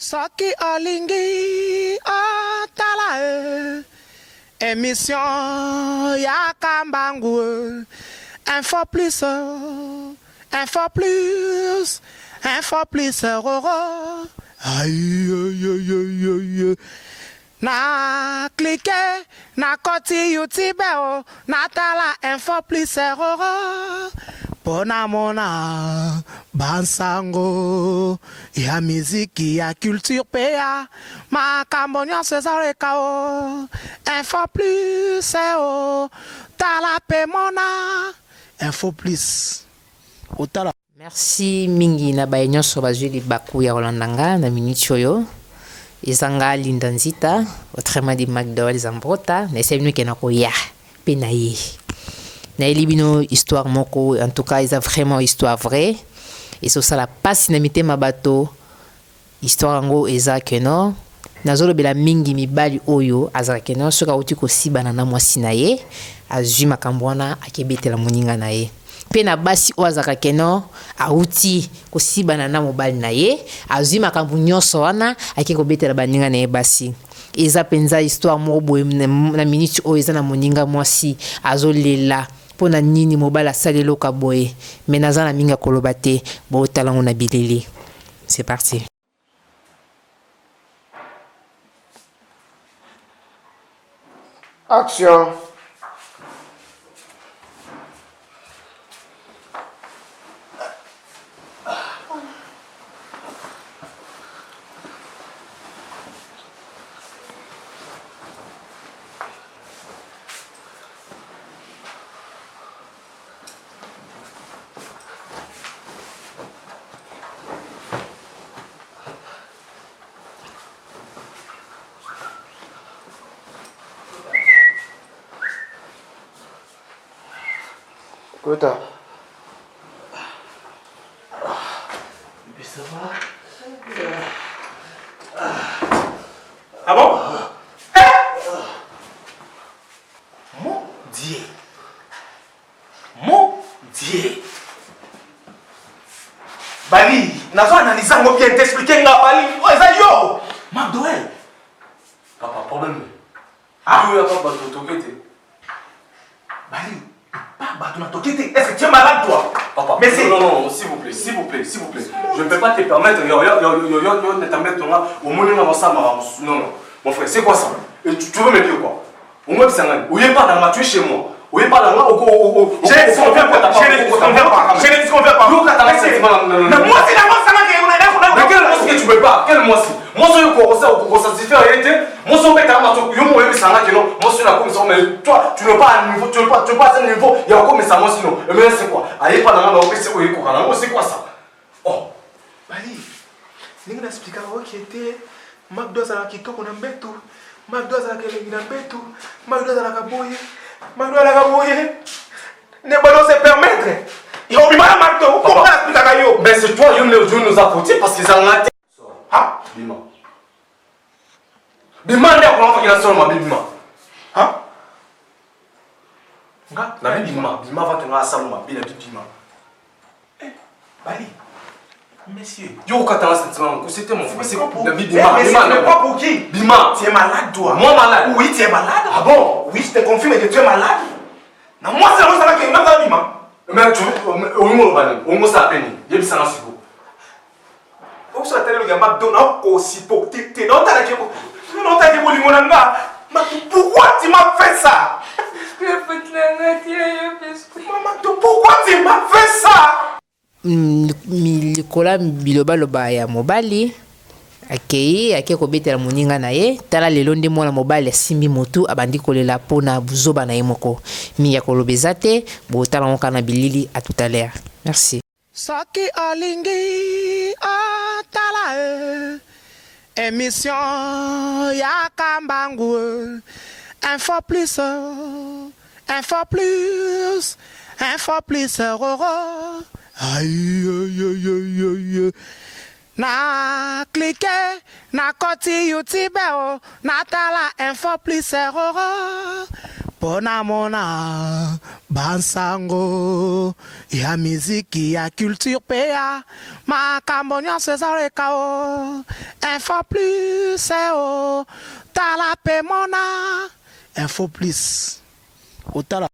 Soki olingi otala émission ya Kambangu info plus aïe aïe aïe aïe aïe na cliquer na koti YouTube na tala info plus pona mona bansango ya miziki ya culture pea makambonya César kao info plus tala pe mona info plus otala. Merci mingi na bayenyo so bazuli baku ya Rolandanga na minute oyo ezanga Linda Nzita autrement dit McDowell Zambrota na sebinu ke na ko ya pe na ye na elibino histoire moko en tout cas ils a vraiment histoire vraie et so ça la passe na mitema bato histoire ngo eza keno nazolo bela mingi mibali oyo azaka keno soka uti ko sibana na mwasi na ye azwi makambwana akebetela moninga na ye pe na basi o azaka keno auti ko sibana na mobali na ye azwi makambu nyonso wana akiko betela baninga na ye basi eza penza histoire moko boye na minute oyo eza na moninga mwasi azolela pona nini mobala salelo ka boye menaza na minga koloba te bo talango na bilili. C'est parti. Action. Kota. Mais ça va? Ah bon? Mon Dieu. Mon Dieu. Bali, nazo analyser moi bien t'expliquer nga Bali. Oh, ça yo. McDowell. Papa, problème. Ah, oui, papa, tu Bali. Papa, tu n'as toqué. Est-ce que tu es malade toi? Papa, mais c'est... non, s'il vous plaît. Je ne peux pas te permettre de te mettre au monument dans ça. Non, mon frère, c'est quoi ça? Tu veux me dire quoi? Au moins, c'est un où il pas dans ma tu es chez moi. Où il pas dans ma j'ai dit qu'on fait pas. J'ai dit qu'on fait pas. Mais moi, c'est la mort, ça m'a dit. Mais quel mois que tu veux pas? Quel mois? Moi, je veux ça se fait. Moi, je veux mais toi, tu n'es pas à un niveau, tu n'es pas à un niveau, il y a encore mais ça, moi sinon. Mais c'est quoi? Allez, pas dans c'est quoi ça? Oh, Bali, ninga explica o que était McDowell ala kitoko na mbetu, McDowell ala kelenge na mbetu, McDowell ala kaboye. Ne pas se permettre. Il a mis mal McDowell, comment expliquer yo? Mais c'est toi, je nous a foutu parce qu'ils ont raté. Ah, Bima, on a fait la seule, ma Bima. Hein? La Bima va te la salle, ma Bima. Eh, Bali, monsieur. Yo, quand t'as un sentiment, c'était mon frère. C'est quoi pour Bima? Mais pas pour qui? Bima. Tu es malade, toi. Moi, malade? Oui, tu es malade. Ah bon? Oui, je te confirme que tu es malade. Non, moi, c'est la chose qui est malade, Bima. Mais tu on ça peine. Il y a ça dans ce go. Où ça t'a le gars McDonald aussi pour t'es dans ta gueule. Non, t'as dit Limonanga. Mais pourquoi tu m'as fait ça? Maman, pourquoi tu m'as fait ça? Milikola biloba loba ya mobali akei ko betela moninga na ye tala lelo nde mwana mobali asimbi motu abandi kolela pona buzoba na ye moko mi ya kolobeza te bo tala ngoka na bilili à tout à l'heure. Merci. Soki olingi otala émission ya Kambangu info plus aïe aïe aïe aïe aïe na cliquer na koti YouTube na tala info plus pona mona bansango ya miziki ya culture pea makambo nyonso ezaleka o info plus o tala pe mona info plus otala